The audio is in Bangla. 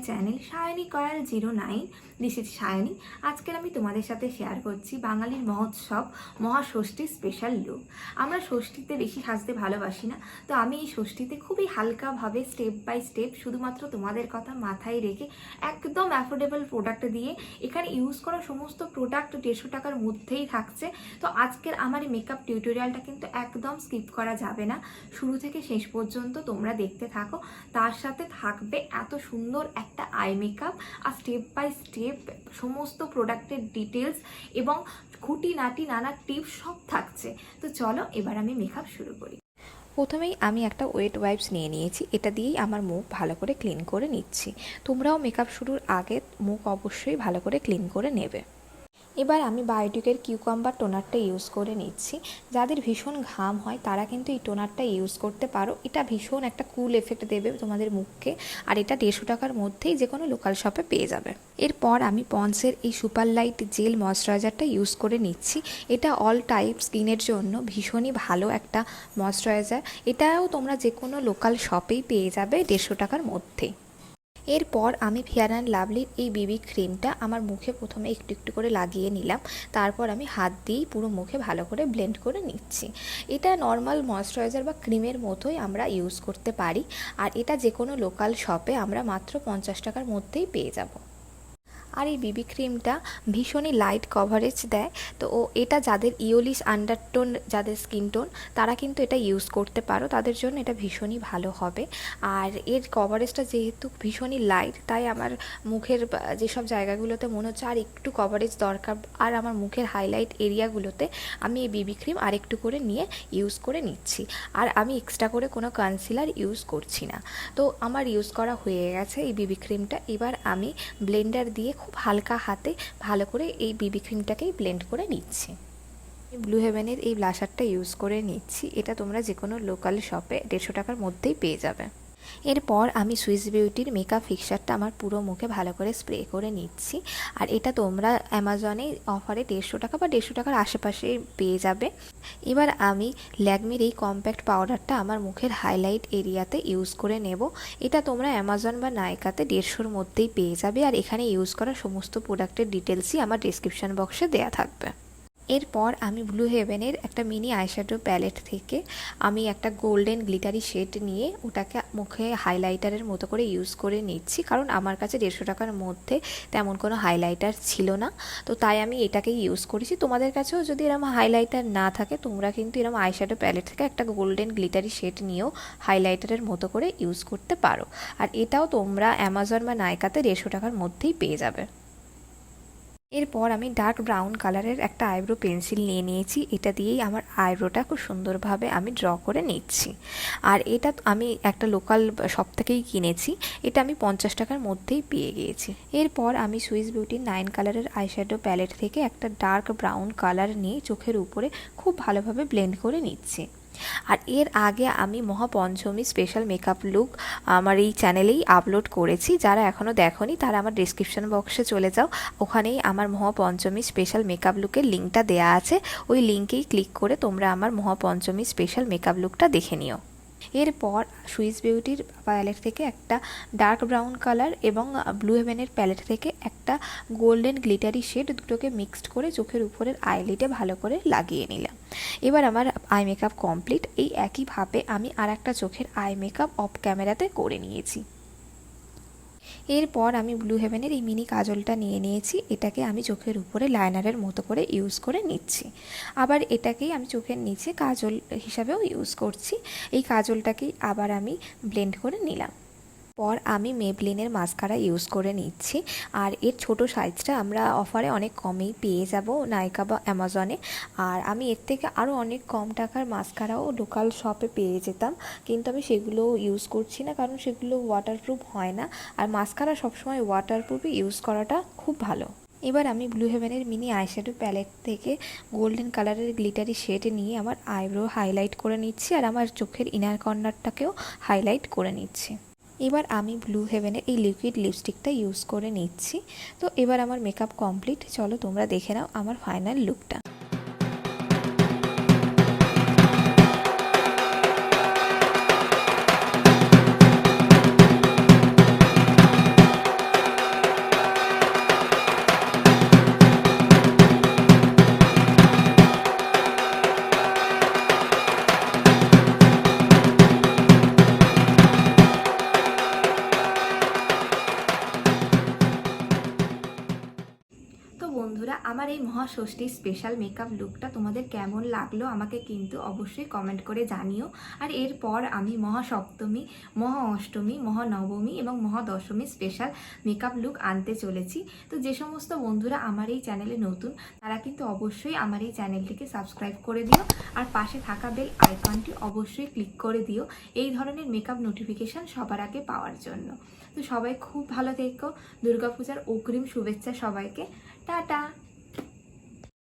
Channel Sayani Koyal 09। This is Sayani. আজকের আমি তোমাদের সাথে শেয়ার করছি বাঙালির মহোৎসব মহাষষ্ঠীর স্পেশাল লুক। আমরা ষষ্ঠীতে বেশি সাজতে ভালোবাসি না, তো আমি এই ষষ্ঠীতে খুবই হালকাভাবে স্টেপ বাই স্টেপ শুধুমাত্র তোমাদের কথা মাথায় রেখে একদম অ্যাফোর্ডেবল প্রোডাক্ট দিয়ে, এখানে ইউজ করা সমস্ত প্রোডাক্ট 150 টাকার মধ্যেই থাকছে। তো আজকের আমার এই মেকআপ টিউটোরিয়ালটা কিন্তু একদম স্কিপ করা যাবে না, শুরু থেকে শেষ পর্যন্ত তোমরা দেখতে থাকো। তার সাথে থাকবে এত সুন্দর একটা আই মেকআপ আর স্টেপ বাই স্টেপ সমস্ত প্রোডাক্টের ডিটেলস এবং খুঁটিনাটি নানা টিপস সব থাকছে। তো চলো এবার আমি মেকআপ শুরু করি। প্রথমেই আমি একটা ওয়েট ওয়াইপস নিয়ে নিয়েছি, এটা দিয়েই আমার মুখ ভালো করে ক্লিন করে নিচ্ছি। তোমরাও মেকআপ শুরুর আগে মুখ অবশ্যই ভালো করে ক্লিন করে নেবে। এবার আমি বায়োটিকের কিউকাম্বার টোনারটা ইউজ করে নিচ্ছি। যাদের ভীষণ ঘাম হয় তারা কিন্তু এই টোনারটা ইউজ করতে পারো। এটা ভীষণ একটা কুল এফেক্ট দেবে তোমাদের মুখকে, আর এটা 150 টাকার মধ্যেই যে কোনো লোকাল শপে পেয়ে যাবে। এরপর আমি পন্সের এই সুপার লাইট জেল ময়শ্চারাইজারটা ইউজ করে নিচ্ছি। এটা অল টাইপ স্কিনের জন্য ভীষণই ভালো একটা ময়শ্চারাইজার। এটাও তোমরা যে কোনো লোকাল শপেই পেয়ে যাবে 150 টাকার মধ্যেই। এরপর আমি ফেয়ার অ্যান্ড লাভলির এই বিবি ক্রিমটা আমার মুখে প্রথমে একটু একটু করে লাগিয়ে নিলাম। তারপর আমি হাত দিয়েই পুরো মুখে ভালো করে ব্লেন্ড করে নিচ্ছি। এটা নর্মাল ময়শ্চারাইজার বা ক্রিমের মতোই আমরা ইউজ করতে পারি, আর এটা যে কোনো লোকাল শপে আমরা মাত্র 50 টাকার মধ্যেই পেয়ে যাব। আর এই বিবি ক্রিমটা ভীষণই লাইট কভারেজ দেয়। তো এটা যাদের ইয়োলিশ আন্ডারটোন, যাদের স্কিন টোন, তারা কিন্তু এটা ইউজ করতে পারো, তাদের জন্য এটা ভীষণই ভালো হবে। আর এর কভারেজটা যেহেতু ভীষণই লাইট, তাই আমার মুখের যেসব জায়গাগুলোতে মনে হচ্ছে আর একটু কভারেজ দরকার, আর আমার মুখের হাইলাইট এরিয়াগুলোতে আমি এই বিবি ক্রিম আর একটু করে নিয়ে ইউজ করে নিচ্ছি। আর আমি এক্সট্রা করে কোনো কনসিলার ইউজ করছি না। তো আমার ইউজ করা হয়ে গেছে এই বিবি ক্রিমটা। এবার আমি ব্লেন্ডার দিয়ে খুব হালকা হাতে ভালো করে এই বিবি ক্রিমটাকেই ব্লেন্ড করে নিচ্ছি। ব্লু হেভেনের এই ব্লাশারটা ইউজ করে নিচ্ছি। এটা তোমরা যে কোনো লোকাল শপে 150 টাকার মধ্যেই পেয়ে যাবে। এরপর আমি সুইস বিউটির মেকআপ ফিক্সারটা আমার পুরো মুখে ভালো করে স্প্রে করে নিচ্ছি। আর এটা তোমরা অ্যামাজনে অফারে 150 টাকা বা 150 টাকার আশেপাশে পেয়ে যাবে। এবার আমি ল্যাকমির এই কম্প্যাক্ট পাউডারটা আমার মুখের হাইলাইট এরিয়াতে ইউজ করে নেব। এটা তোমরা অ্যামাজন বা নাইকাতে 150-র মধ্যেই পেয়ে যাবে, আর এখানে ইউজ করা সমস্ত প্রোডাক্টের ডিটেলসই আমার ডেসক্রিপশন বক্সে দেওয়া থাকবে। এরপর আমি ব্লু হেভেনের একটা মিনি আইশ্যাডো প্যালেট থেকে আমি একটা গোল্ডেন গ্লিটারি শেড নিয়ে ওটাকে মুখে হাইলাইটারের মতো করে ইউজ করে নিচ্ছি, কারণ আমার কাছে 150 টাকার মধ্যে তেমন কোনো হাইলাইটার ছিল না, তো তাই আমি এটাকেই ইউজ করেছি। তোমাদের কাছেও যদি এরকম হাইলাইটার না থাকে, তোমরা কিন্তু এরকম আইশ্যাডো প্যালেট থেকে একটা গোল্ডেন গ্লিটারি শেড নিয়েও হাইলাইটারের মতো করে ইউজ করতে পারো। আর এটাও তোমরা অ্যামাজন বা নাইকাতে 150 টাকার মধ্যেই পেয়ে যাবে। এরপর আমি ডার্ক ব্রাউন কালারের একটা আইব্রো পেন্সিল নিয়ে নিয়েছি। এটা দিয়েই আমার আইব্রোটা খুব সুন্দরভাবে আমি ড্র করে নিচ্ছি। আর এটা আমি একটা লোকাল শপ থেকেই কিনেছি, এটা আমি 50 টাকার মধ্যেই পেয়ে গিয়েছি। এরপর আমি সুইস বিউটির 9 কালারের আইশ্যাডো প্যালেট থেকে একটা ডার্ক ব্রাউন কালার নিয়ে চোখের উপরে খুব ভালোভাবে ব্লেন্ড করে নিচ্ছি। আর এর আগে আমি মহাপঞ্চমী স্পেশাল মেকআপ লুক আমার এই চ্যানেলেই আপলোড করেছি। যারা এখনও দেখোনি তারা আমার ডেসক্রিপশন বক্সে চলে যাও, ওখানেই আমার মহাপঞ্চমী স্পেশাল মেকআপ লুকের লিঙ্কটা দেওয়া আছে। ওই লিঙ্কেই ক্লিক করে তোমরা আমার মহাপঞ্চমী স্পেশাল মেকআপ লুকটা দেখে নিও। এরপর সুইস বিউটির প্যালেট থেকে একটা ডার্ক ব্রাউন কালার এবং ব্লু হেভেনের প্যালেট থেকে একটা গোল্ডেন গ্লিটারি শেড, দুটোকে মিক্সড করে চোখের উপরের আইলিডে ভালো করে লাগিয়ে নিলাম। এবার আমার আই মেকআপ কমপ্লিট। এই একইভাবে আমি আর একটা চোখের আই মেকআপ অফ ক্যামেরাতে করে নিয়েছি। এরপর আমি ব্লু হেভেনের এই মিনি কাজলটা নিয়ে নিয়েছি। এটাকে আমি চোখের উপরে লাইনারের মতো করে ইউজ করে নিচ্ছি। আবার এটাকেই আমি চোখের নিচে কাজল হিসাবেও ইউজ করছি। এই কাজলটাকেই আবার আমি ব্লেন্ড করে নিলাম। পর আমি মেবলিনের মাস্কারা ইউজ করে নিচ্ছি। আর এর ছোট সাইজটা আমরা অফারে অনেক কমেই পেয়ে যাব নাইকা বা অ্যামাজনে। আর আমি এর থেকে আরও অনেক কম টাকার মাস্কারাও লোকাল শপে পেয়ে যেতাম, কিন্তু আমি সেগুলো ইউজ করছি না, কারণ সেগুলো ওয়াটারপ্রুফ হয় না। আর মাস্কারা সবসময় ওয়াটারপ্রুফে ইউজ করাটা খুব ভালো। এবার আমি ব্লু হেভেনের মিনি আইশ্যাডো প্যালেট থেকে গোল্ডেন কালারের গ্লিটারি শেড নিয়ে আমার আইব্রো হাইলাইট করে নিচ্ছি, আর আমার চোখের ইনার কর্নারটাকেও হাইলাইট করে নিচ্ছি। এবার আমি ব্লু হেভেনের এই লিকুইড লিপস্টিকটা ইউজ করে নিচ্ছি। তো এবার আমার মেকআপ কমপ্লিট। চলো তোমরা দেখে নাও আমার ফাইনাল লুকটা। বন্ধুরা, আমার এই মহাষষ্ঠী স্পেশাল মেকআপ লুকটা তোমাদের কেমন লাগলো আমাকে কিন্তু অবশ্যই কমেন্ট করে জানিও। আর এরপর আমি মহাসপ্তমী, মহা অষ্টমী, মহানবমী এবং মহাদশমী স্পেশাল মেকআপ লুক আনতে চলেছি। তো যে সমস্ত বন্ধুরা আমার এই চ্যানেলে নতুন তারা কিন্তু অবশ্যই আমার এই চ্যানেলটিকে সাবস্ক্রাইব করে দিও, আর পাশে থাকা বেল আইকনটি অবশ্যই ক্লিক করে দিও এই ধরনের মেকআপ নোটিফিকেশান সবার আগে পাওয়ার জন্য। তো সবাই খুব ভালো থেকো, দুর্গাপূজার অগ্রিম শুভেচ্ছা সবাইকে, টাটা।